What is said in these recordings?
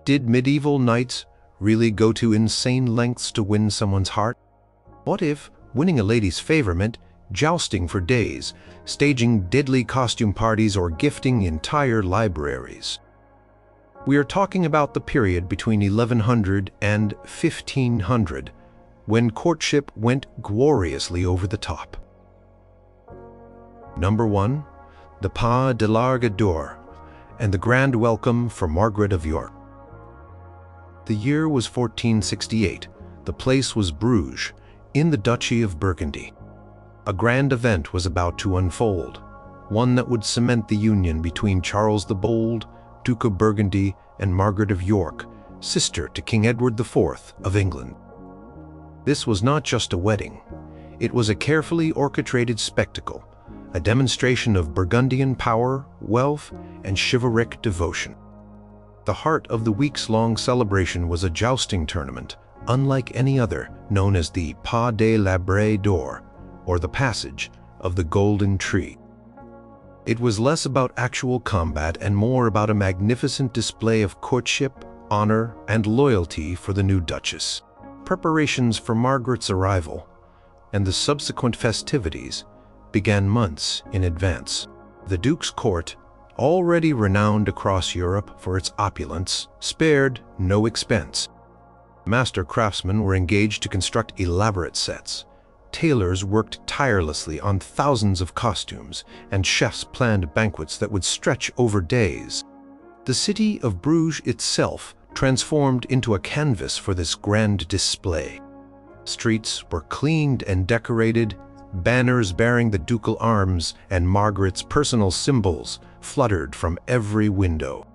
Did medieval knights really go to insane lengths to win someone's heart? What if winning a lady's favor meant jousting for days, staging deadly costume parties, or gifting entire libraries? We are talking about the period between 1100 and 1500, when courtship went gloriously over the top. Number 1. The Pas de l'Argue d'Or and the Grand Welcome for Margaret of York. The year was 1468. The place was Bruges, in the Duchy of Burgundy. A grand event was about to unfold, one that would cement the union between Charles the Bold, Duke of Burgundy, and Margaret of York, sister to King Edward IV of England. This was not just a wedding. It was a carefully orchestrated spectacle, a demonstration of Burgundian power, wealth, and chivalric devotion. The heart of the weeks-long celebration was a jousting tournament, unlike any other, known as the Pas de l'Arbre d'Or, or the Passage of the Golden Tree. It was less about actual combat and more about a magnificent display of courtship, honor, and loyalty for the new Duchess. Preparations for Margaret's arrival and the subsequent festivities began months in advance. The Duke's court, already renowned across Europe for its opulence, spared no expense. Master craftsmen were engaged to construct elaborate sets. Tailors worked tirelessly on thousands of costumes, and chefs planned banquets that would stretch over days. The city of Bruges itself transformed into a canvas for this grand display. Streets were cleaned and decorated, banners bearing the ducal arms and Margaret's personal symbols fluttered from every window.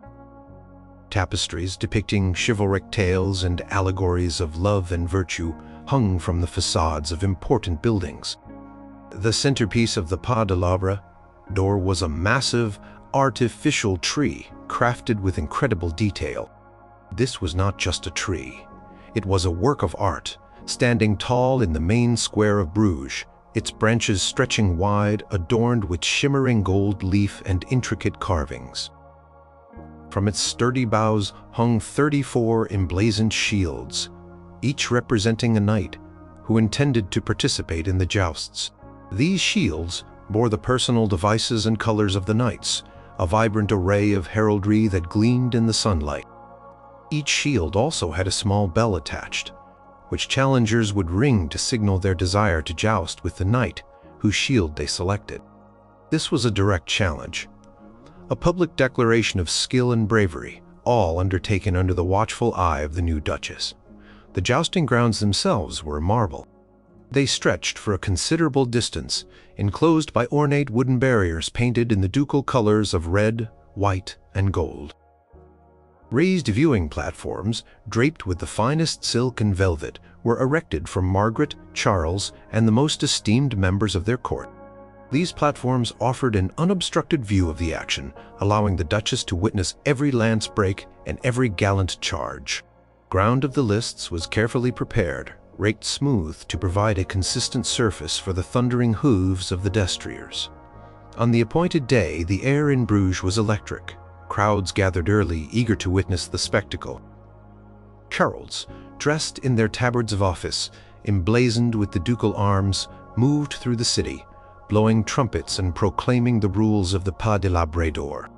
Tapestries depicting chivalric tales and allegories of love and virtue hung from the facades of important buildings. The centerpiece of the Pas de l'Arbre d'Or was a massive, artificial tree crafted with incredible detail. This was not just a tree. It was a work of art, standing tall in the main square of Bruges, its branches stretching wide, adorned with shimmering gold leaf and intricate carvings. From its sturdy boughs hung 34 emblazoned shields, each representing a knight who intended to participate in the jousts. These shields bore the personal devices and colors of the knights, a vibrant array of heraldry that gleamed in the sunlight. Each shield also had a small bell attached, which challengers would ring to signal their desire to joust with the knight whose shield they selected. This was a direct challenge, a public declaration of skill and bravery, all undertaken under the watchful eye of the new Duchess. The jousting grounds themselves were marble. They stretched for a considerable distance, enclosed by ornate wooden barriers painted in the ducal colors of red, white, and gold. Raised viewing platforms, draped with the finest silk and velvet, were erected for Margaret, Charles, and the most esteemed members of their court. These platforms offered an unobstructed view of the action, allowing the Duchess to witness every lance break and every gallant charge. Ground of the lists was carefully prepared, raked smooth to provide a consistent surface for the thundering hooves of the destriers. On the appointed day, the air in Bruges was electric. Crowds gathered early, eager to witness the spectacle. Heralds, dressed in their tabards of office, emblazoned with the ducal arms, moved through the city, blowing trumpets and proclaiming the rules of the Pas de l'Arbre d'Or.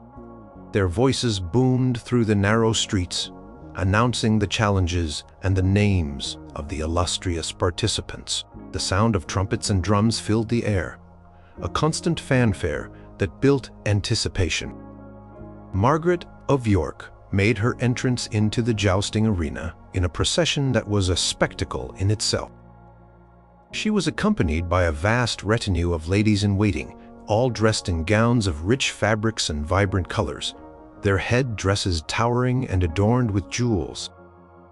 Their voices boomed through the narrow streets, announcing the challenges and the names of the illustrious participants. The sound of trumpets and drums filled the air, a constant fanfare that built anticipation. Margaret of York made her entrance into the jousting arena in a procession that was a spectacle in itself. She was accompanied by a vast retinue of ladies-in-waiting, all dressed in gowns of rich fabrics and vibrant colors, their head dresses towering and adorned with jewels.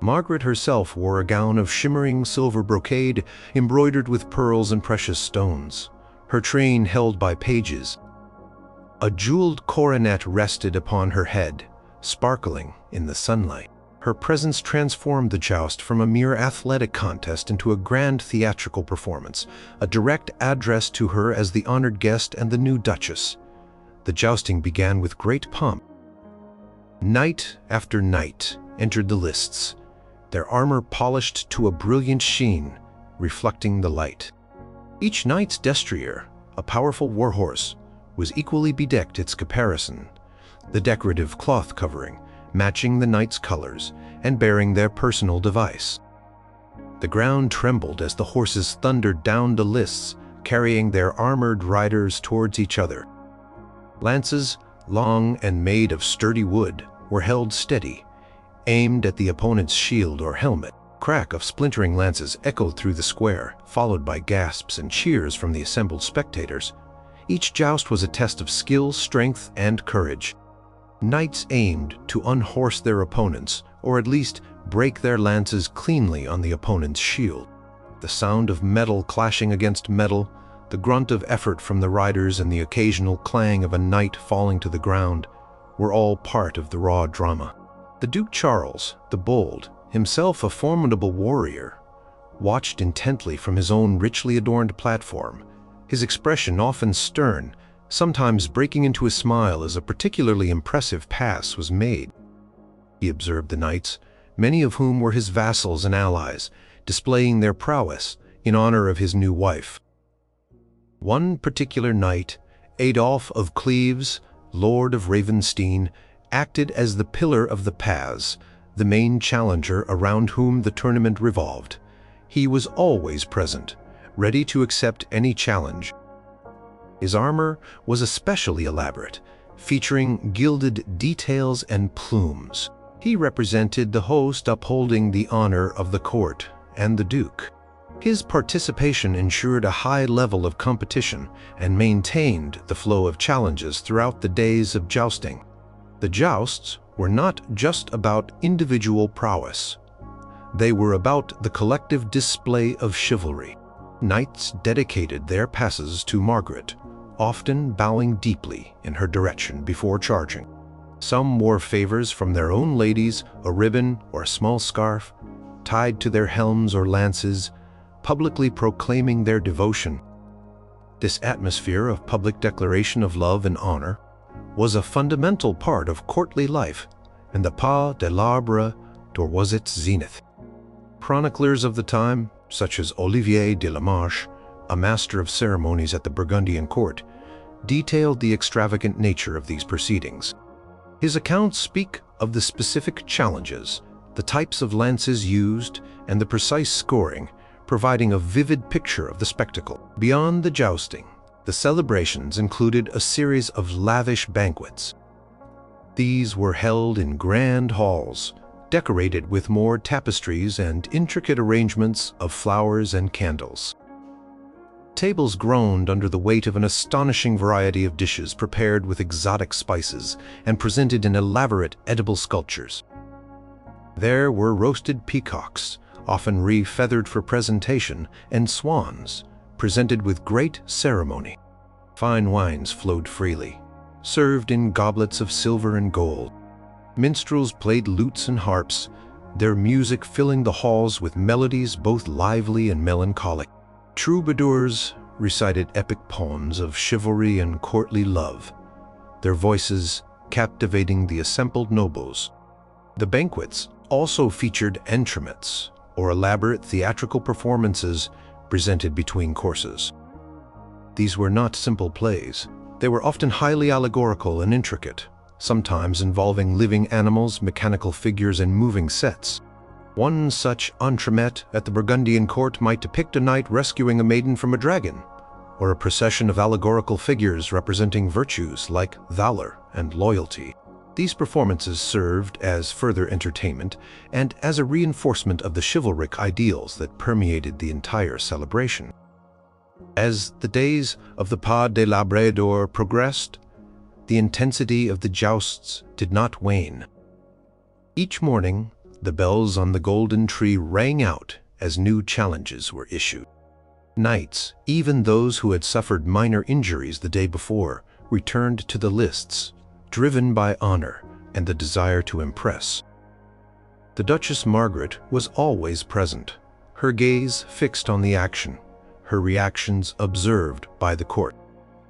Margaret herself wore a gown of shimmering silver brocade embroidered with pearls and precious stones, her train held by pages. A jeweled coronet rested upon her head, sparkling in the sunlight. Her presence transformed the joust from a mere athletic contest into a grand theatrical performance, a direct address to her as the honored guest and the new Duchess. The jousting began with great pomp. Night after night, entered the lists, their armor polished to a brilliant sheen, reflecting the light. Each knight's destrier, a powerful warhorse, was equally bedecked its caparison, the decorative cloth covering, matching the knight's colors and bearing their personal device. The ground trembled as the horses thundered down the lists, carrying their armored riders towards each other. Lances, long and made of sturdy wood, were held steady, aimed at the opponent's shield or helmet. Crack of splintering lances echoed through the square, followed by gasps and cheers from the assembled spectators. Each joust was a test of skill, strength, and courage. Knights aimed to unhorse their opponents, or at least break their lances cleanly on the opponent's shield. The sound of metal clashing against metal, the grunt of effort from the riders, and the occasional clang of a knight falling to the ground were all part of the raw drama. The Duke Charles, the Bold, himself a formidable warrior, watched intently from his own richly adorned platform, his expression often stern, sometimes breaking into a smile as a particularly impressive pass was made. He observed the knights, many of whom were his vassals and allies, displaying their prowess in honor of his new wife. One particular knight, Adolphe of Cleves, Lord of Ravenstein, acted as the pillar of the paths, the main challenger around whom the tournament revolved. He was always present, ready to accept any challenge. His armor was especially elaborate, featuring gilded details and plumes. He represented the host upholding the honor of the court and the duke. His participation ensured a high level of competition and maintained the flow of challenges throughout the days of jousting. The jousts were not just about individual prowess. They were about the collective display of chivalry. Knights dedicated their passes to Margaret, often bowing deeply in her direction before charging. Some wore favors from their own ladies, a ribbon or a small scarf, tied to their helms or lances, publicly proclaiming their devotion. This atmosphere of public declaration of love and honor was a fundamental part of courtly life, and the Pas de l'Arbre d'Or was its zenith. Chroniclers of the time, such as Olivier de la Marche, a master of ceremonies at the Burgundian court, detailed the extravagant nature of these proceedings. His accounts speak of the specific challenges, the types of lances used, and the precise scoring, providing a vivid picture of the spectacle. Beyond the jousting, the celebrations included a series of lavish banquets. These were held in grand halls, decorated with more tapestries and intricate arrangements of flowers and candles. Tables groaned under the weight of an astonishing variety of dishes prepared with exotic spices and presented in elaborate edible sculptures. There were roasted peacocks, often re-feathered for presentation, and swans, presented with great ceremony. Fine wines flowed freely, served in goblets of silver and gold. Minstrels played lutes and harps, their music filling the halls with melodies both lively and melancholic. Troubadours recited epic poems of chivalry and courtly love, their voices captivating the assembled nobles. The banquets also featured entremets, or elaborate theatrical performances presented between courses. These were not simple plays. They were often highly allegorical and intricate, sometimes involving living animals, mechanical figures, and moving sets. One such entremet at the Burgundian court might depict a knight rescuing a maiden from a dragon, or a procession of allegorical figures representing virtues like valor and loyalty. These performances served as further entertainment and as a reinforcement of the chivalric ideals that permeated the entire celebration. As the days of the Pas de l'Arbre d'Or progressed, the intensity of the jousts did not wane. Each morning, the bells on the golden tree rang out as new challenges were issued. Knights, even those who had suffered minor injuries the day before, returned to the lists, driven by honor and the desire to impress. The Duchess Margaret was always present, her gaze fixed on the action, her reactions observed by the court.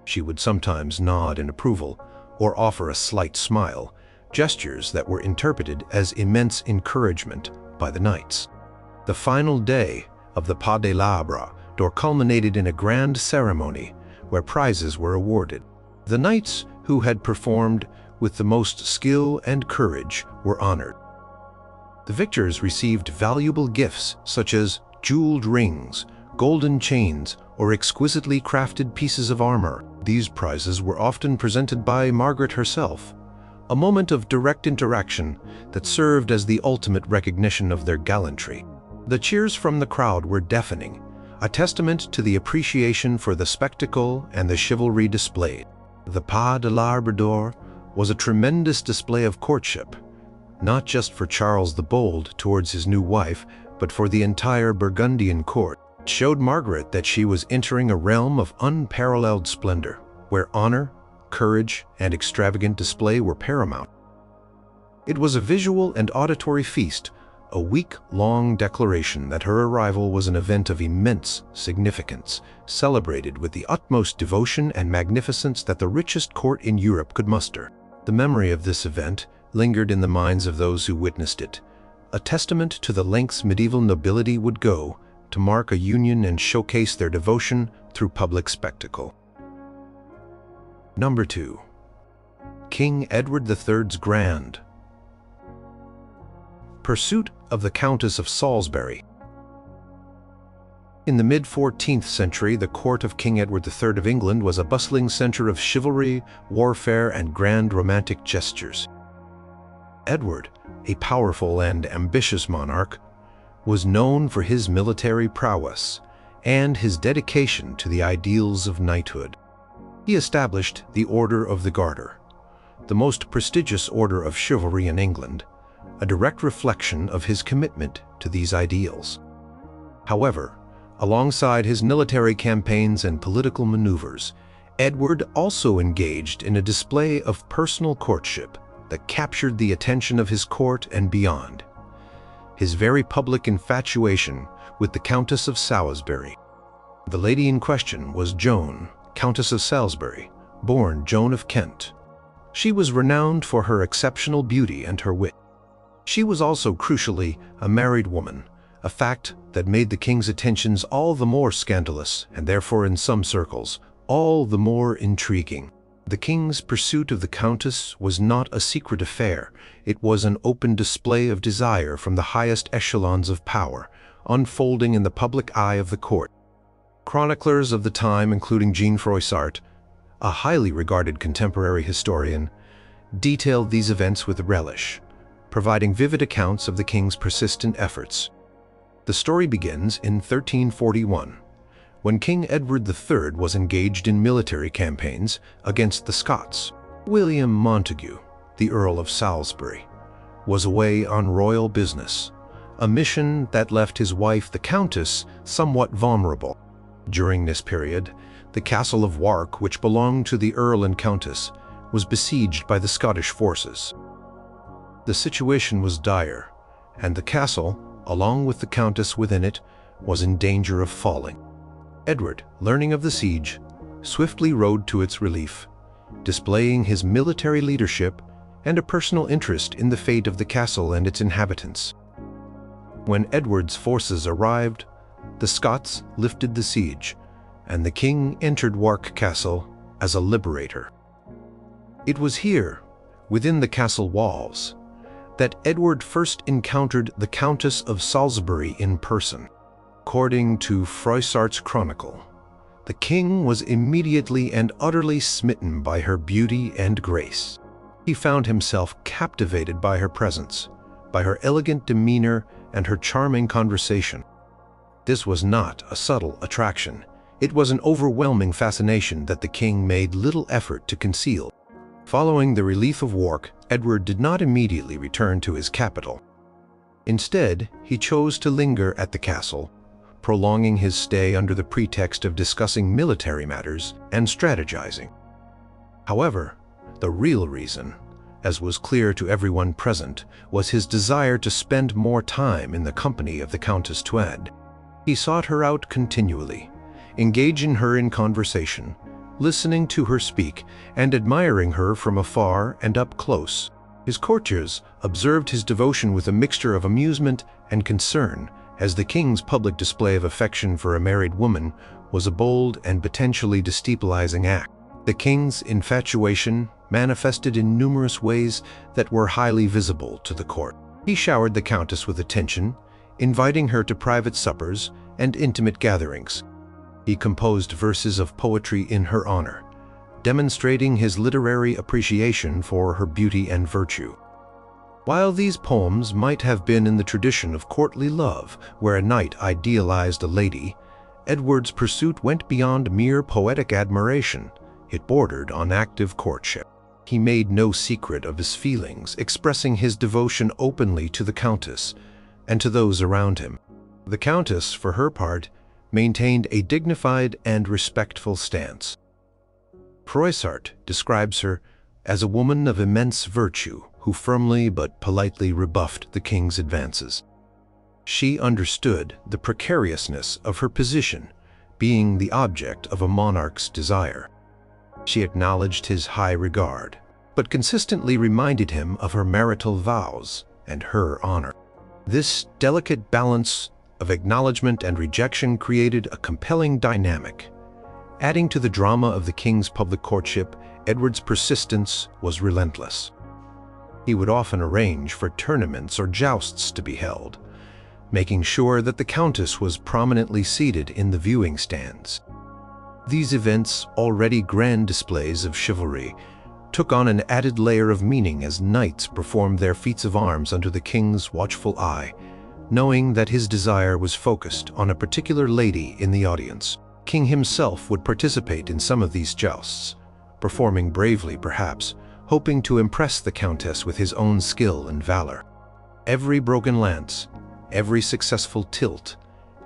She would sometimes nod in approval or offer a slight smile, gestures that were interpreted as immense encouragement by the knights. The final day of the Pas de l'Arbre d'Or culminated in a grand ceremony where prizes were awarded. The knights who had performed with the most skill and courage were honored. The victors received valuable gifts such as jeweled rings, golden chains, or exquisitely crafted pieces of armor. These prizes were often presented by Margaret herself, a moment of direct interaction that served as the ultimate recognition of their gallantry. The cheers from the crowd were deafening, a testament to the appreciation for the spectacle and the chivalry displayed. The Pas de l'Arbre d'Or was a tremendous display of courtship, not just for Charles the Bold towards his new wife, but for the entire Burgundian court. It showed Margaret that she was entering a realm of unparalleled splendor, where honor, courage, and extravagant display were paramount. It was a visual and auditory feast, a week-long declaration that her arrival was an event of immense significance, celebrated with the utmost devotion and magnificence that the richest court in Europe could muster. The memory of this event lingered in the minds of those who witnessed it, a testament to the lengths medieval nobility would go to mark a union and showcase their devotion through public spectacle. Number 2. King Edward III's Grand Pursuit of the Countess of Salisbury. In the mid-14th century, the court of King Edward III of England was a bustling center of chivalry, warfare, and grand romantic gestures. Edward, a powerful and ambitious monarch, was known for his military prowess and his dedication to the ideals of knighthood. He established the Order of the Garter, the most prestigious order of chivalry in England, a direct reflection of his commitment to these ideals. However, alongside his military campaigns and political maneuvers, Edward also engaged in a display of personal courtship that captured the attention of his court and beyond. His very public infatuation with the Countess of Salisbury. The lady in question was Joan, Countess of Salisbury, born Joan of Kent. She was renowned for her exceptional beauty and her wit. She was also, crucially, a married woman, a fact that made the king's attentions all the more scandalous and therefore, in some circles, all the more intriguing. The king's pursuit of the countess was not a secret affair. It was an open display of desire from the highest echelons of power, unfolding in the public eye of the court. Chroniclers of the time, including Jean Froissart, a highly regarded contemporary historian, detailed these events with relish, providing vivid accounts of the king's persistent efforts. The story begins in 1341, when King Edward III was engaged in military campaigns against the Scots. William Montague, the Earl of Salisbury, was away on royal business, a mission that left his wife, the Countess, somewhat vulnerable. During this period, the castle of Wark, which belonged to the Earl and Countess, was besieged by the Scottish forces. The situation was dire, and the castle, along with the Countess within it, was in danger of falling. Edward, learning of the siege, swiftly rode to its relief, displaying his military leadership and a personal interest in the fate of the castle and its inhabitants. When Edward's forces arrived, the Scots lifted the siege, and the king entered Wark Castle as a liberator. It was here, within the castle walls, that Edward first encountered the Countess of Salisbury in person. According to Froissart's chronicle, the king was immediately and utterly smitten by her beauty and grace. He found himself captivated by her presence, by her elegant demeanor and her charming conversation. This was not a subtle attraction. It was an overwhelming fascination that the king made little effort to conceal. Following the relief of Wark, Edward did not immediately return to his capital. Instead, he chose to linger at the castle, prolonging his stay under the pretext of discussing military matters and strategizing. However, the real reason, as was clear to everyone present, was his desire to spend more time in the company of the Countess Tued. He sought her out continually, engaging her in conversation, listening to her speak, and admiring her from afar and up close. His courtiers observed his devotion with a mixture of amusement and concern, as the king's public display of affection for a married woman was a bold and potentially destabilizing act. The king's infatuation manifested in numerous ways that were highly visible to the court. He showered the countess with attention, inviting her to private suppers and intimate gatherings. He composed verses of poetry in her honor, demonstrating his literary appreciation for her beauty and virtue. While these poems might have been in the tradition of courtly love, where a knight idealized a lady, Edward's pursuit went beyond mere poetic admiration. It bordered on active courtship. He made no secret of his feelings, expressing his devotion openly to the countess and to those around him. The countess, for her part, maintained a dignified and respectful stance. Froissart describes her as a woman of immense virtue who firmly but politely rebuffed the king's advances. She understood the precariousness of her position, being the object of a monarch's desire. She acknowledged his high regard, but consistently reminded him of her marital vows and her honor. This delicate balance of acknowledgement and rejection created a compelling dynamic. Adding to the drama of the king's public courtship, Edward's persistence was relentless. He would often arrange for tournaments or jousts to be held, making sure that the countess was prominently seated in the viewing stands. These events, already grand displays of chivalry, took on an added layer of meaning as knights performed their feats of arms under the king's watchful eye, knowing that his desire was focused on a particular lady in the audience. King himself would participate in some of these jousts, performing bravely perhaps, hoping to impress the countess with his own skill and valor. Every broken lance, every successful tilt,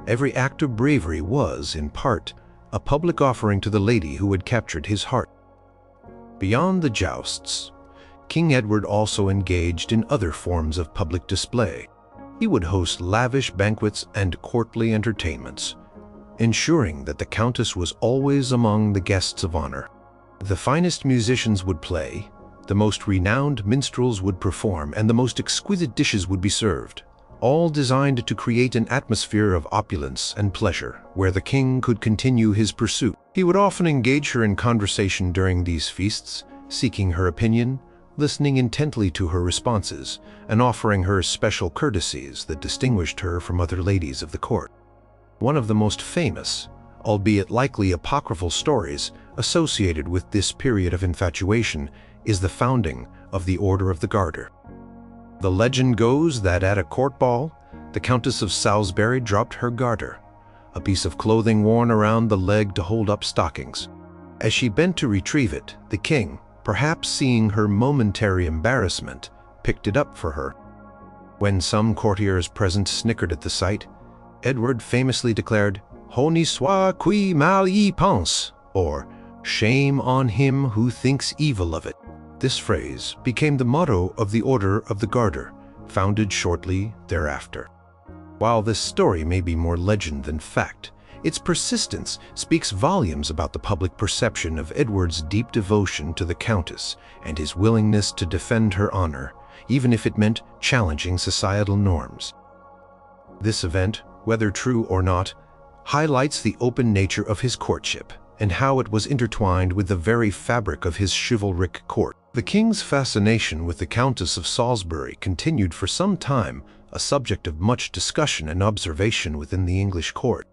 every act of bravery was, in part, a public offering to the lady who had captured his heart. Beyond the jousts, King Edward also engaged in other forms of public display. He would host lavish banquets and courtly entertainments, ensuring that the countess was always among the guests of honor. The finest musicians would play, the most renowned minstrels would perform, and the most exquisite dishes would be served, all designed to create an atmosphere of opulence and pleasure where the king could continue his pursuit. He would often engage her in conversation during these feasts, seeking her opinion, listening intently to her responses, and offering her special courtesies that distinguished her from other ladies of the court. One of the most famous, albeit likely apocryphal stories associated with this period of infatuation is the founding of the Order of the Garter. The legend goes that at a court ball, the Countess of Salisbury dropped her garter, a piece of clothing worn around the leg to hold up stockings. As she bent to retrieve it, the king, perhaps seeing her momentary embarrassment, picked it up for her. When some courtiers present snickered at the sight, Edward famously declared, "Honi soit qui mal y pense," or "Shame on him who thinks evil of it." This phrase became the motto of the Order of the Garter, founded shortly thereafter. While this story may be more legend than fact, its persistence speaks volumes about the public perception of Edward's deep devotion to the Countess and his willingness to defend her honor, even if it meant challenging societal norms. This event, whether true or not, highlights the open nature of his courtship and how it was intertwined with the very fabric of his chivalric court. The king's fascination with the Countess of Salisbury continued for some time, a subject of much discussion and observation within the English court.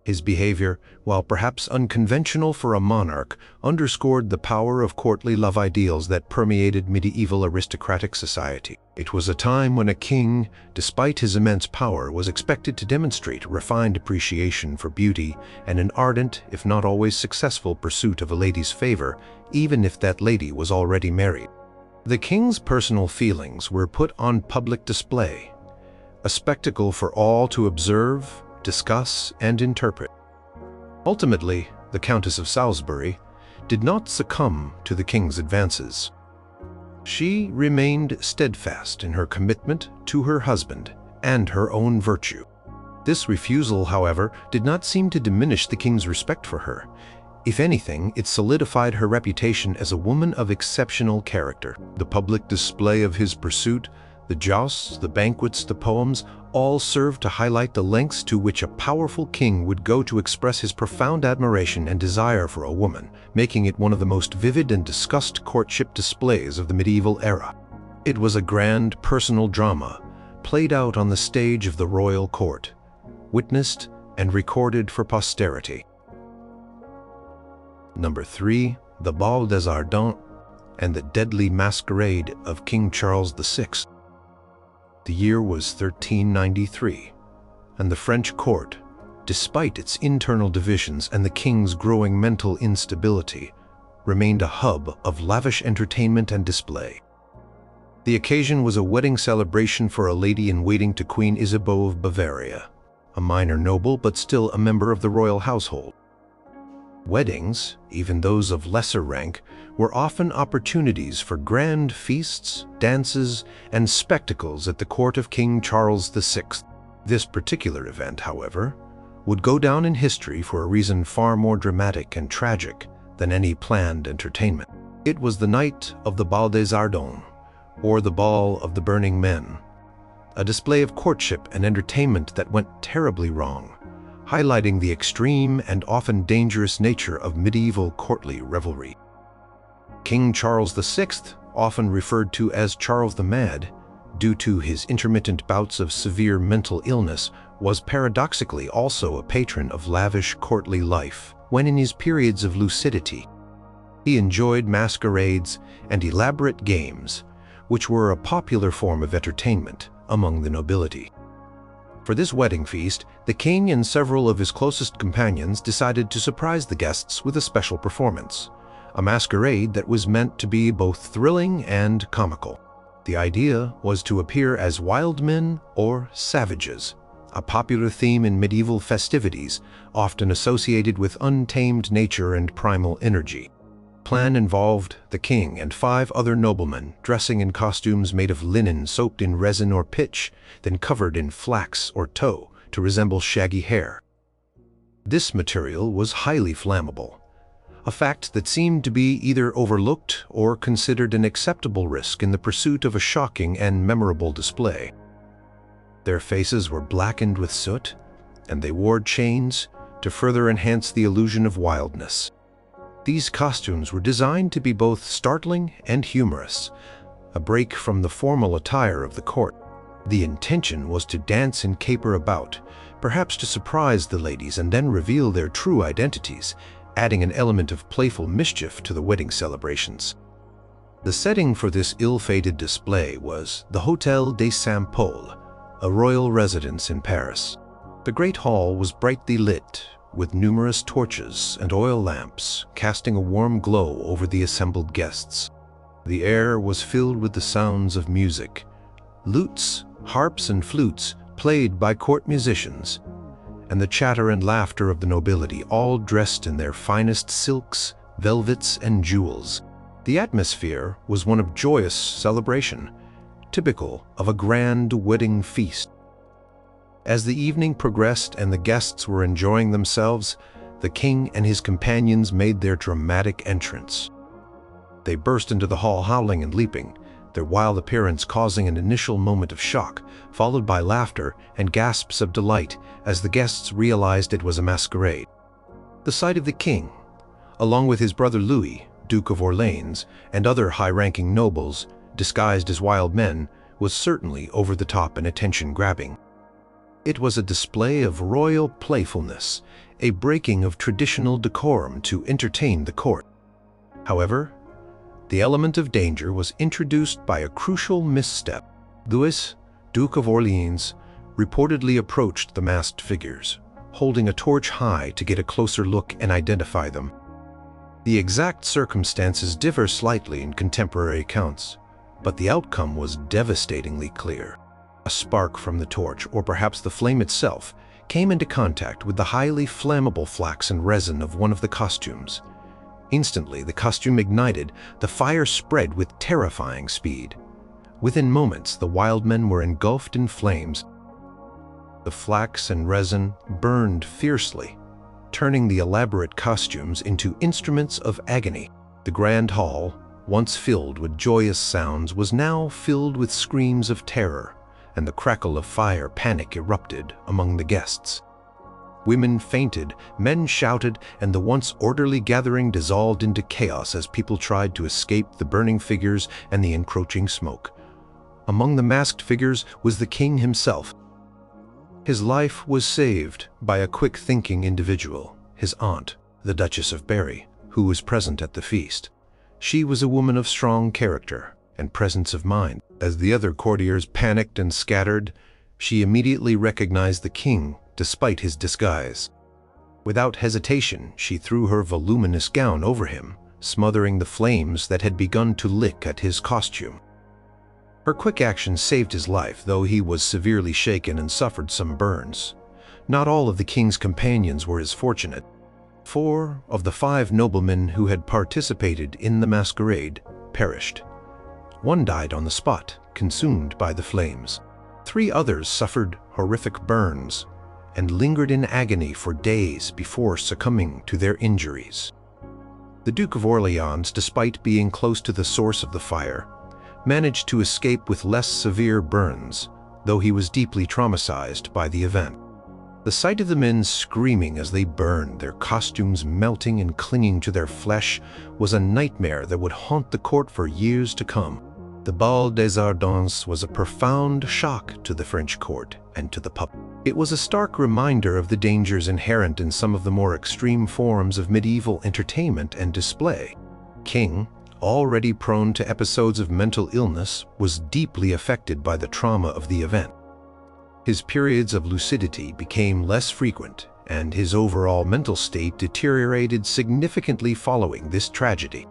His behavior, while perhaps unconventional for a monarch, underscored the power of courtly love ideals that permeated medieval aristocratic society. It was a time when a king, despite his immense power, was expected to demonstrate refined appreciation for beauty and an ardent, if not always successful, pursuit of a lady's favor, even if that lady was already married. The king's personal feelings were put on public display, a spectacle for all to observe, discuss, and interpret. Ultimately, the Countess of Salisbury did not succumb to the king's advances. She remained steadfast in her commitment to her husband and her own virtue. This refusal, however, did not seem to diminish the king's respect for her. If anything, it solidified her reputation as a woman of exceptional character. The public display of his pursuit, the jousts, the banquets, the poems, all served to highlight the lengths to which a powerful king would go to express his profound admiration and desire for a woman, making it one of the most vivid and discussed courtship displays of the medieval era. It was a grand personal drama, played out on the stage of the royal court, witnessed and recorded for posterity. Number 3. The Bal des Ardents and the Deadly Masquerade of King Charles VI. The year was 1393, and the French court, despite its internal divisions and the king's growing mental instability, remained a hub of lavish entertainment and display. The occasion was a wedding celebration for a lady-in-waiting to Queen Isabeau of Bavaria, a minor noble but still a member of the royal household. Weddings, even those of lesser rank, were often opportunities for grand feasts, dances, and spectacles at the court of King Charles VI. This particular event, however, would go down in history for a reason far more dramatic and tragic than any planned entertainment. It was the night of the Bal des Ardents, or the Ball of the Burning Men, a display of courtship and entertainment that went terribly wrong, highlighting the extreme and often dangerous nature of medieval courtly revelry. King Charles VI, often referred to as Charles the Mad, due to his intermittent bouts of severe mental illness, was paradoxically also a patron of lavish courtly life when in his periods of lucidity. He enjoyed masquerades and elaborate games, which were a popular form of entertainment among the nobility. For this wedding feast, the king and several of his closest companions decided to surprise the guests with a special performance, a masquerade that was meant to be both thrilling and comical. The idea was to appear as wild men or savages, a popular theme in medieval festivities, often associated with untamed nature and primal energy. The plan involved the king and 5 other noblemen dressing in costumes made of linen soaked in resin or pitch, then covered in flax or tow to resemble shaggy hair. This material was highly flammable, a fact that seemed to be either overlooked or considered an acceptable risk in the pursuit of a shocking and memorable display. Their faces were blackened with soot, and they wore chains to further enhance the illusion of wildness. These costumes were designed to be both startling and humorous, a break from the formal attire of the court. The intention was to dance and caper about, perhaps to surprise the ladies and then reveal their true identities, adding an element of playful mischief to the wedding celebrations. The setting for this ill-fated display was the Hôtel des Saint-Paul, a royal residence in Paris. The great hall was brightly lit, with numerous torches and oil lamps casting a warm glow over the assembled guests. The air was filled with the sounds of music, lutes, harps, and flutes played by court musicians, and the chatter and laughter of the nobility, all dressed in their finest silks, velvets, and jewels. The atmosphere was one of joyous celebration, typical of a grand wedding feast. As the evening progressed and the guests were enjoying themselves, the king and his companions made their dramatic entrance. They burst into the hall howling and leaping, their wild appearance causing an initial moment of shock, followed by laughter and gasps of delight as the guests realized it was a masquerade. The sight of the king, along with his brother Louis, Duke of Orleans, and other high-ranking nobles, disguised as wild men, was certainly over the top and attention-grabbing. It was a display of royal playfulness, a breaking of traditional decorum to entertain the court. However, the element of danger was introduced by a crucial misstep. Louis, Duke of Orleans, reportedly approached the masked figures, holding a torch high to get a closer look and identify them. The exact circumstances differ slightly in contemporary accounts, but the outcome was devastatingly clear. A spark from the torch, or perhaps the flame itself, came into contact with the highly flammable flax and resin of one of the costumes. Instantly, the costume ignited, the fire spread with terrifying speed. Within moments, the wild men were engulfed in flames. The flax and resin burned fiercely, turning the elaborate costumes into instruments of agony. The grand hall, once filled with joyous sounds, was now filled with screams of terror, and the crackle of fire panic erupted among the guests. Women fainted, men shouted, and the once orderly gathering dissolved into chaos as people tried to escape the burning figures and the encroaching smoke. Among the masked figures was the king himself. His life was saved by a quick-thinking individual, his aunt, the Duchess of Berry, who was present at the feast. She was a woman of strong character and presence of mind. As the other courtiers panicked and scattered, she immediately recognized the king despite his disguise. Without hesitation, she threw her voluminous gown over him, smothering the flames that had begun to lick at his costume. Her quick action saved his life, though he was severely shaken and suffered some burns. Not all of the king's companions were as fortunate. 4 of the 5 noblemen who had participated in the masquerade perished. 1 died on the spot, consumed by the flames. 3 others suffered horrific burns and lingered in agony for days before succumbing to their injuries. The Duke of Orleans, despite being close to the source of the fire, managed to escape with less severe burns, though he was deeply traumatized by the event. The sight of the men screaming as they burned, their costumes melting and clinging to their flesh, was a nightmare that would haunt the court for years to come. The Bal des Ardents was a profound shock to the French court and to the public. It was a stark reminder of the dangers inherent in some of the more extreme forms of medieval entertainment and display. King, already prone to episodes of mental illness, was deeply affected by the trauma of the event. His periods of lucidity became less frequent, and his overall mental state deteriorated significantly following this tragedy.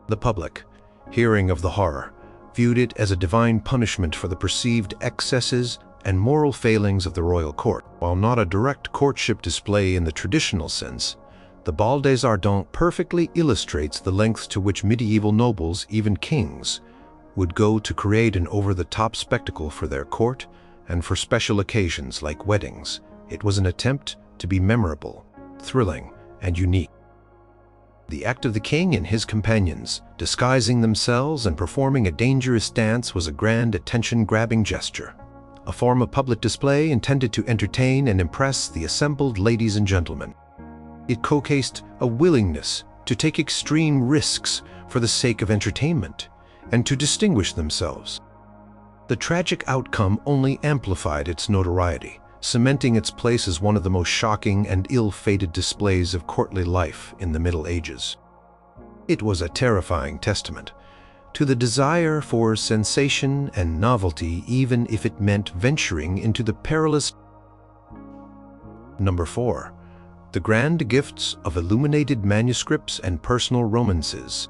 The public, hearing of the horror, viewed it as a divine punishment for the perceived excesses and moral failings of the royal court. While not a direct courtship display in the traditional sense, the Bal des Ardents perfectly illustrates the lengths to which medieval nobles, even kings, would go to create an over-the-top spectacle for their court and for special occasions like weddings. It was an attempt to be memorable, thrilling, and unique. The act of the king and his companions, disguising themselves and performing a dangerous dance, was a grand attention-grabbing gesture, a form of public display intended to entertain and impress the assembled ladies and gentlemen. It showcased a willingness to take extreme risks for the sake of entertainment and to distinguish themselves. The tragic outcome only amplified its notoriety, cementing its place as one of the most shocking and ill-fated displays of courtly life in the Middle Ages. It was a terrifying testament to the desire for sensation and novelty, even if it meant venturing into the perilous. Number 4. The grand gifts of illuminated manuscripts and personal romances.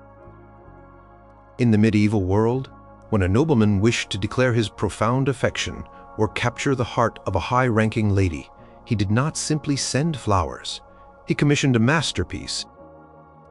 In the medieval world, when a nobleman wished to declare his profound affection or capture the heart of a high-ranking lady, he did not simply send flowers. He commissioned a masterpiece.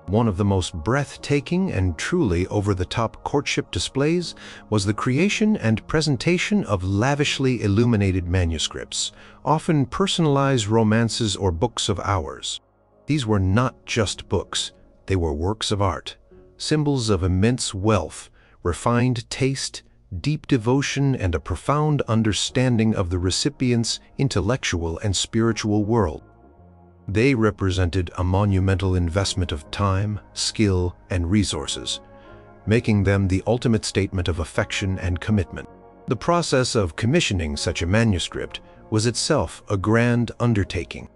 One of the most breathtaking and truly over-the-top courtship displays was the creation and presentation of lavishly illuminated manuscripts, often personalized romances or books of hours. These were not just books, they were works of art, symbols of immense wealth, refined taste, deep devotion, and a profound understanding of the recipient's intellectual and spiritual world. They represented a monumental investment of time, skill, and resources, making them the ultimate statement of affection and commitment. The process of commissioning such a manuscript was itself a grand undertaking.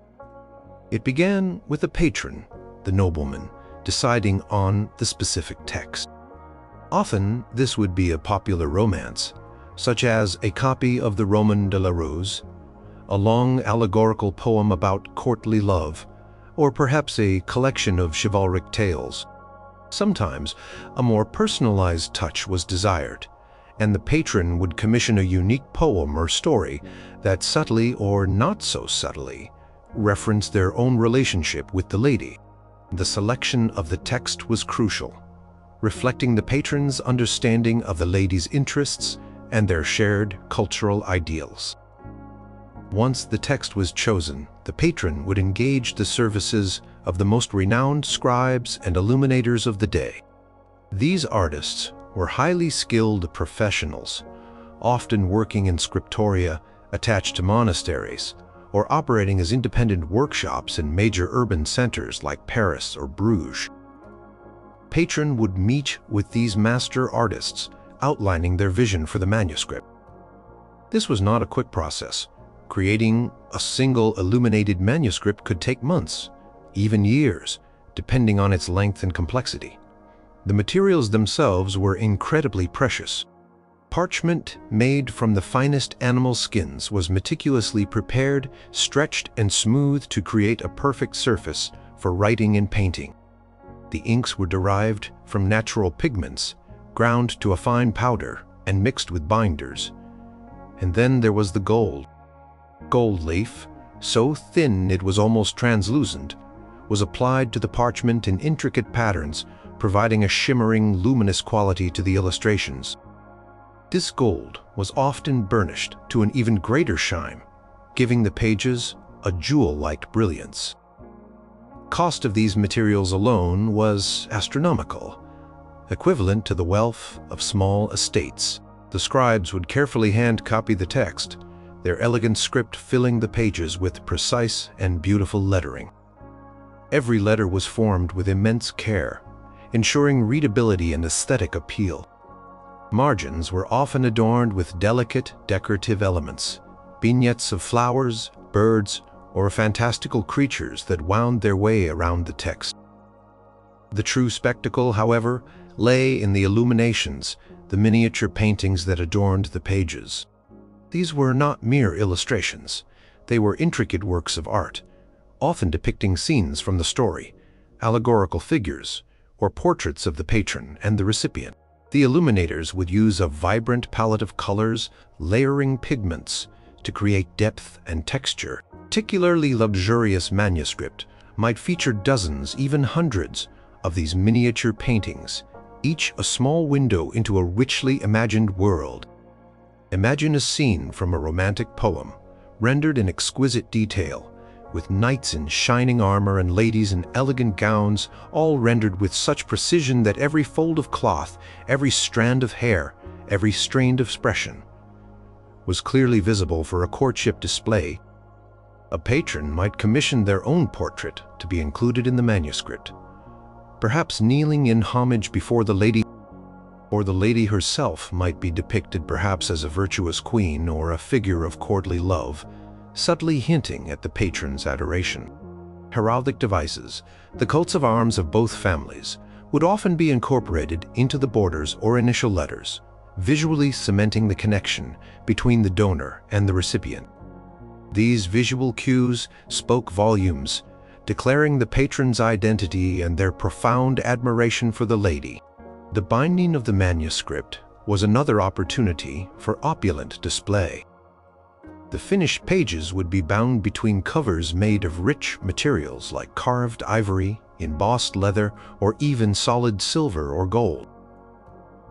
It began with a patron, the nobleman, deciding on the specific text. Often, this would be a popular romance, such as a copy of the Roman de la Rose, a long allegorical poem about courtly love, or perhaps a collection of chivalric tales. Sometimes, a more personalized touch was desired, and the patron would commission a unique poem or story that subtly or not so subtly referenced their own relationship with the lady. The selection of the text was crucial, reflecting the patron's understanding of the lady's interests and their shared cultural ideals. Once the text was chosen, the patron would engage the services of the most renowned scribes and illuminators of the day. These artists were highly skilled professionals, often working in scriptoria attached to monasteries, or operating as independent workshops in major urban centers like Paris or Bruges. Patron would meet with these master artists, outlining their vision for the manuscript. This was not a quick process. Creating a single illuminated manuscript could take months, even years, depending on its length and complexity. The materials themselves were incredibly precious. Parchment made from the finest animal skins was meticulously prepared, stretched, and smoothed to create a perfect surface for writing and painting. The inks were derived from natural pigments, ground to a fine powder, and mixed with binders. And then there was the gold. Gold leaf, so thin it was almost translucent, was applied to the parchment in intricate patterns, providing a shimmering, luminous quality to the illustrations. This gold was often burnished to an even greater shine, giving the pages a jewel-like brilliance. Cost of these materials alone was astronomical, equivalent to the wealth of small estates. The scribes would carefully hand-copy the text, their elegant script filling the pages with precise and beautiful lettering. Every letter was formed with immense care, ensuring readability and aesthetic appeal. Margins were often adorned with delicate, decorative elements, vignettes of flowers, birds, or fantastical creatures that wound their way around the text. The true spectacle, however, lay in the illuminations, the miniature paintings that adorned the pages. These were not mere illustrations. They were intricate works of art, often depicting scenes from the story, allegorical figures, or portraits of the patron and the recipient. The illuminators would use a vibrant palette of colors, layering pigments to create depth and texture. Particularly luxurious manuscript might feature dozens, even hundreds, of these miniature paintings, each a small window into a richly imagined world. Imagine a scene from a romantic poem, rendered in exquisite detail, with knights in shining armor and ladies in elegant gowns, all rendered with such precision that every fold of cloth, every strand of hair, every strained expression was clearly visible for a courtship display. A patron might commission their own portrait to be included in the manuscript, perhaps kneeling in homage before the lady, or the lady herself might be depicted perhaps as a virtuous queen or a figure of courtly love, subtly hinting at the patron's adoration. Heraldic devices, the coats of arms of both families, would often be incorporated into the borders or initial letters, visually cementing the connection between the donor and the recipient. These visual cues spoke volumes, declaring the patron's identity and their profound admiration for the lady. The binding of the manuscript was another opportunity for opulent display. The finished pages would be bound between covers made of rich materials like carved ivory, embossed leather, or even solid silver or gold.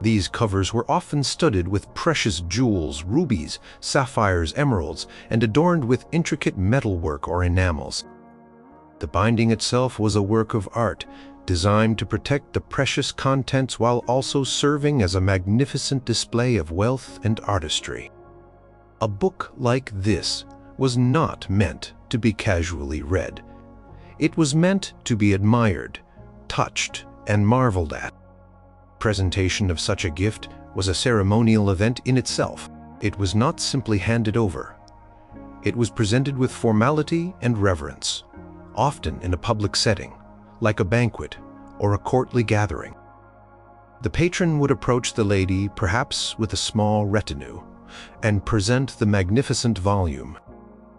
These covers were often studded with precious jewels, rubies, sapphires, emeralds, and adorned with intricate metalwork or enamels. The binding itself was a work of art, designed to protect the precious contents while also serving as a magnificent display of wealth and artistry. A book like this was not meant to be casually read. It was meant to be admired, touched, and marveled at. Presentation of such a gift was a ceremonial event in itself. It was not simply handed over. It was presented with formality and reverence, often in a public setting, like a banquet or a courtly gathering. The patron would approach the lady, perhaps with a small retinue, and present the magnificent volume.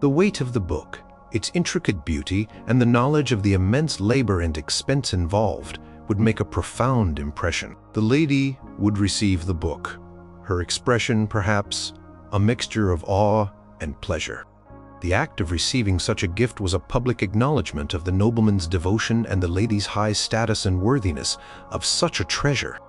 The weight of the book, its intricate beauty, and the knowledge of the immense labor and expense involved would make a profound impression. The lady would receive the book, her expression perhaps a mixture of awe and pleasure. The act of receiving such a gift was a public acknowledgement of the nobleman's devotion and the lady's high status and worthiness of such a treasure.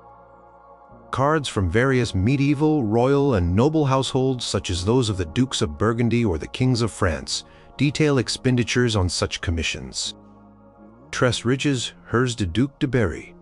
Cards from various medieval, royal, and noble households, such as those of the Dukes of Burgundy or the Kings of France, detail expenditures on such commissions. Tres Riches, Hers de Duc de Berry,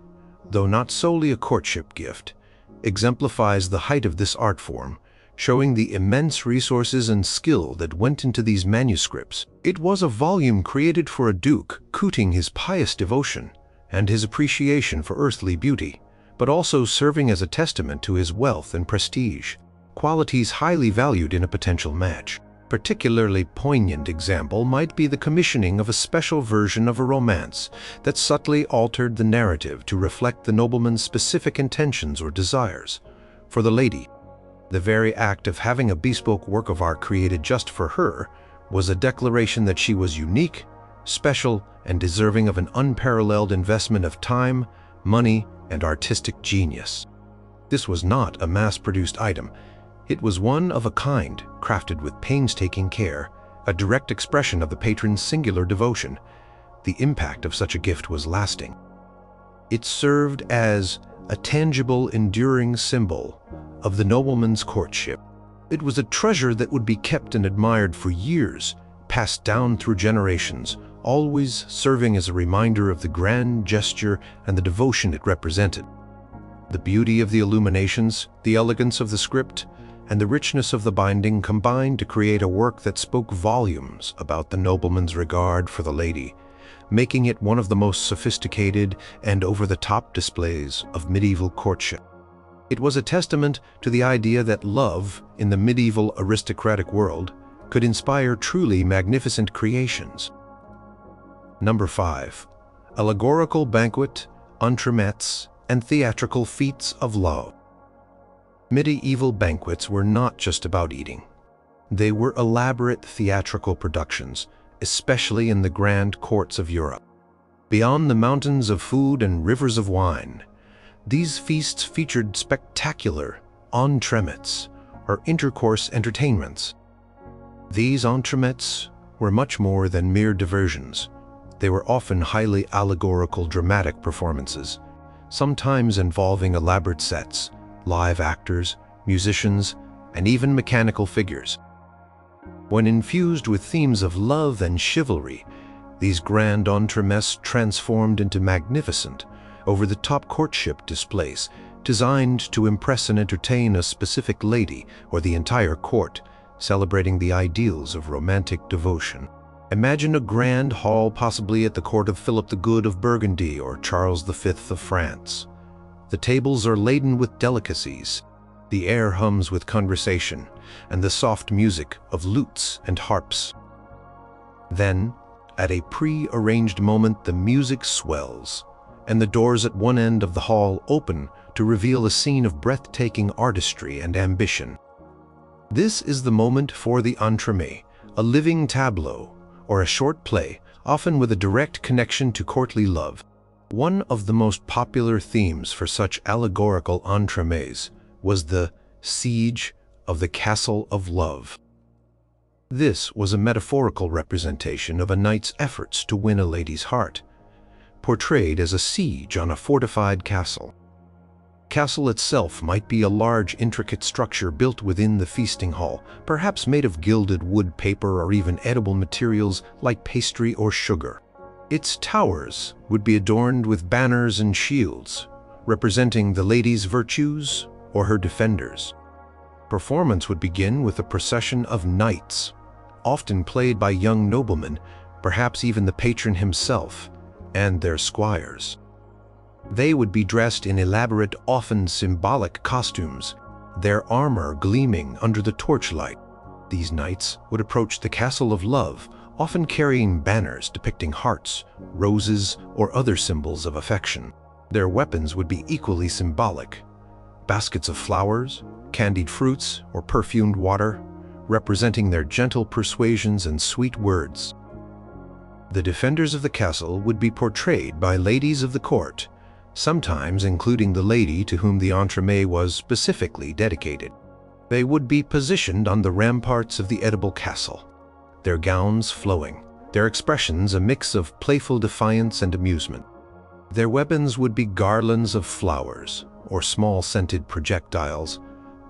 though not solely a courtship gift, exemplifies the height of this art form, showing the immense resources and skill that went into these manuscripts. It was a volume created for a duke, cooting his pious devotion and his appreciation for earthly beauty, but also serving as a testament to his wealth and prestige, qualities highly valued in a potential match. Particularly poignant example might be the commissioning of a special version of a romance that subtly altered the narrative to reflect the nobleman's specific intentions or desires. For the lady, the very act of having a bespoke work of art created just for her was a declaration that she was unique, special, and deserving of an unparalleled investment of time, money, and artistic genius. This was not a mass-produced item. It was one of a kind, crafted with painstaking care, a direct expression of the patron's singular devotion. The impact of such a gift was lasting. It served as a tangible, enduring symbol of the nobleman's courtship. It was a treasure that would be kept and admired for years, passed down through generations, always serving as a reminder of the grand gesture and the devotion it represented. The beauty of the illuminations, the elegance of the script, and the richness of the binding combined to create a work that spoke volumes about the nobleman's regard for the lady, making it one of the most sophisticated and over-the-top displays of medieval courtship. It was a testament to the idea that love, in the medieval aristocratic world, could inspire truly magnificent creations. Number 5. Allegorical banquet, entremets, and theatrical feats of love. Medieval banquets were not just about eating. They were elaborate theatrical productions, especially in the grand courts of Europe. Beyond the mountains of food and rivers of wine, these feasts featured spectacular entremets, or intercourse entertainments. These entremets were much more than mere diversions. They were often highly allegorical dramatic performances, sometimes involving elaborate sets, live actors, musicians, and even mechanical figures. When infused with themes of love and chivalry, these grand entremets transformed into magnificent, over-the-top courtship displays designed to impress and entertain a specific lady or the entire court, celebrating the ideals of romantic devotion. Imagine a grand hall possibly at the court of Philip the Good of Burgundy or Charles V of France. The tables are laden with delicacies, the air hums with conversation, and the soft music of lutes and harps. Then, at a pre-arranged moment, the music swells, and the doors at one end of the hall open to reveal a scene of breathtaking artistry and ambition. This is the moment for the entremet, a living tableau, or a short play, often with a direct connection to courtly love. One of the most popular themes for such allegorical entremets was the siege of the Castle of Love. This was a metaphorical representation of a knight's efforts to win a lady's heart, portrayed as a siege on a fortified castle. Castle itself might be a large, intricate structure built within the feasting hall, perhaps made of gilded wood, paper, or even edible materials like pastry or sugar. Its towers would be adorned with banners and shields, representing the lady's virtues or her defenders. Performance would begin with a procession of knights, often played by young noblemen, perhaps even the patron himself, and their squires. They would be dressed in elaborate, often symbolic costumes, their armor gleaming under the torchlight. These knights would approach the Castle of Love, often carrying banners depicting hearts, roses, or other symbols of affection. Their weapons would be equally symbolic: baskets of flowers, candied fruits, or perfumed water, representing their gentle persuasions and sweet words. The defenders of the castle would be portrayed by ladies of the court, sometimes including the lady to whom the entremet was specifically dedicated. They would be positioned on the ramparts of the edible castle, their gowns flowing, their expressions a mix of playful defiance and amusement. Their weapons would be garlands of flowers, or small scented projectiles,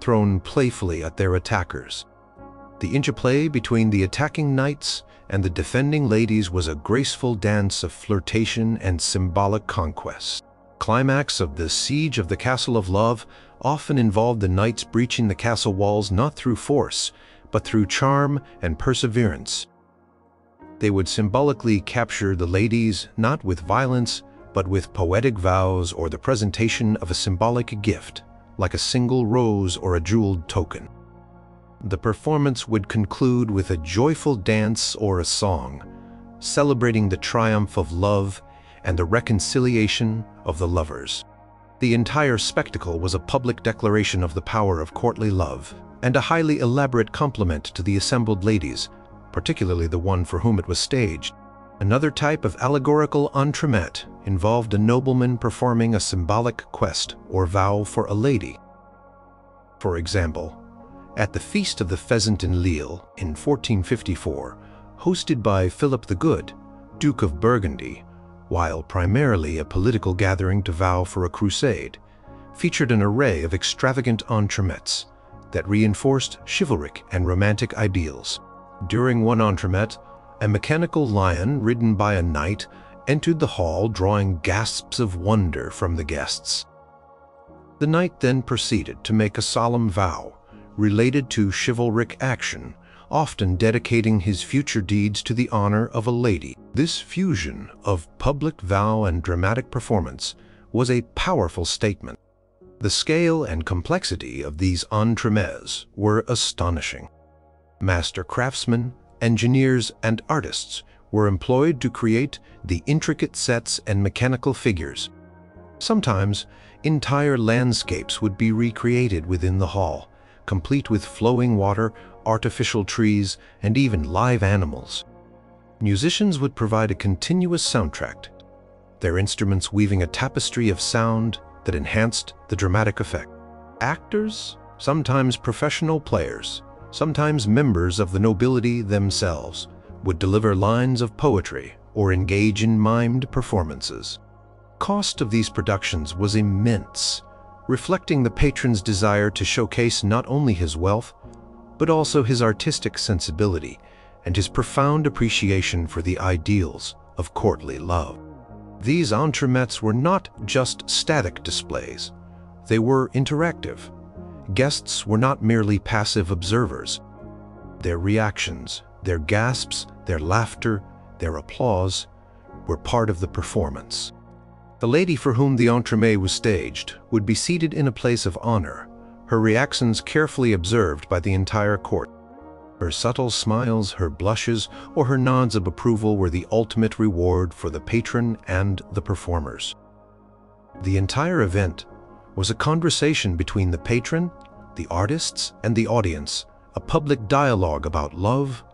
thrown playfully at their attackers. The interplay between the attacking knights and the defending ladies was a graceful dance of flirtation and symbolic conquest. Climax of the Siege of the Castle of Love often involved the knights breaching the castle walls not through force, but through charm and perseverance. They would symbolically capture the ladies not with violence, but with poetic vows or the presentation of a symbolic gift, like a single rose or a jeweled token. The performance would conclude with a joyful dance or a song, celebrating the triumph of love and the reconciliation of the lovers. The entire spectacle was a public declaration of the power of courtly love and a highly elaborate compliment to the assembled ladies, particularly the one for whom it was staged. Another type of allegorical entremet involved a nobleman performing a symbolic quest or vow for a lady. For example, at the Feast of the Pheasant in Lille in 1454, hosted by Philip the Good, Duke of Burgundy, while primarily a political gathering to vow for a crusade, featured an array of extravagant entremets that reinforced chivalric and romantic ideals. During one entremet, a mechanical lion ridden by a knight entered the hall, drawing gasps of wonder from the guests. The knight then proceeded to make a solemn vow related to chivalric action, often dedicating his future deeds to the honor of a lady. This fusion of public vow and dramatic performance was a powerful statement. The scale and complexity of these entremets were astonishing. Master craftsmen, engineers, and artists were employed to create the intricate sets and mechanical figures. Sometimes, entire landscapes would be recreated within the hall, complete with flowing water, artificial trees, and even live animals. Musicians would provide a continuous soundtrack, their instruments weaving a tapestry of sound that enhanced the dramatic effect. Actors, sometimes professional players, sometimes members of the nobility themselves, would deliver lines of poetry or engage in mimed performances. Cost of these productions was immense, reflecting the patron's desire to showcase not only his wealth, but also his artistic sensibility and his profound appreciation for the ideals of courtly love. These entremets were not just static displays, they were interactive. Guests were not merely passive observers. Their reactions, their gasps, their laughter, their applause were part of the performance. The lady for whom the entremet was staged would be seated in a place of honor, her reactions carefully observed by the entire court. Her subtle smiles, her blushes, or her nods of approval were the ultimate reward for the patron and the performers. The entire event was a conversation between the patron, the artists, and the audience, a public dialogue about love,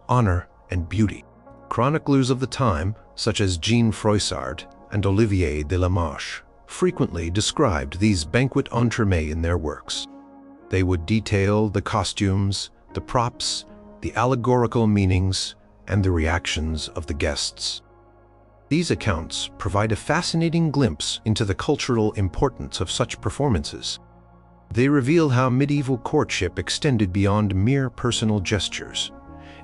honor, and beauty. Chroniclers of the time, such as Jean Froissart and Olivier de la Marche, frequently described these banquet entremets in their works. They would detail the costumes, the props, the allegorical meanings, and the reactions of the guests. These accounts provide a fascinating glimpse into the cultural importance of such performances. They reveal how medieval courtship extended beyond mere personal gestures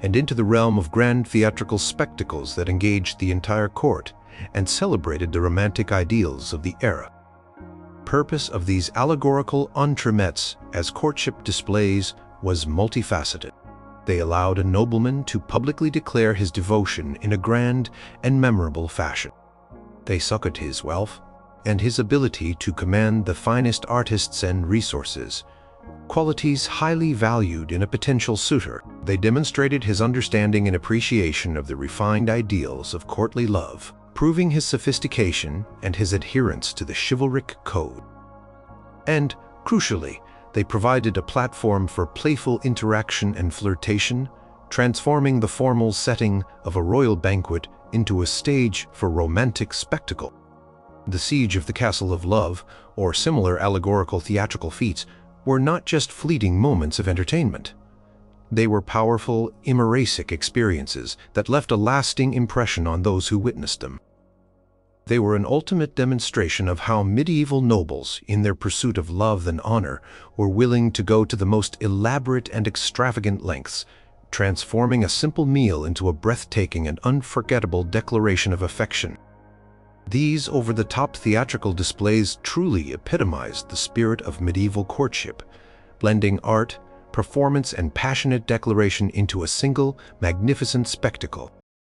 and into the realm of grand theatrical spectacles that engaged the entire court and celebrated the romantic ideals of the era. The purpose of these allegorical entremets as courtship displays was multifaceted. They allowed a nobleman to publicly declare his devotion in a grand and memorable fashion. They succored his wealth and his ability to command the finest artists and resources, qualities highly valued in a potential suitor. They demonstrated his understanding and appreciation of the refined ideals of courtly love, proving his sophistication and his adherence to the chivalric code. And, crucially, they provided a platform for playful interaction and flirtation, transforming the formal setting of a royal banquet into a stage for romantic spectacle. The Siege of the Castle of Love, or similar allegorical theatrical feats, were not just fleeting moments of entertainment. They were powerful, immersive experiences that left a lasting impression on those who witnessed them. They were an ultimate demonstration of how medieval nobles, in their pursuit of love and honor, were willing to go to the most elaborate and extravagant lengths, transforming a simple meal into a breathtaking and unforgettable declaration of affection. These over-the-top theatrical displays truly epitomized the spirit of medieval courtship, blending art, performance, and passionate declaration into a single, magnificent spectacle.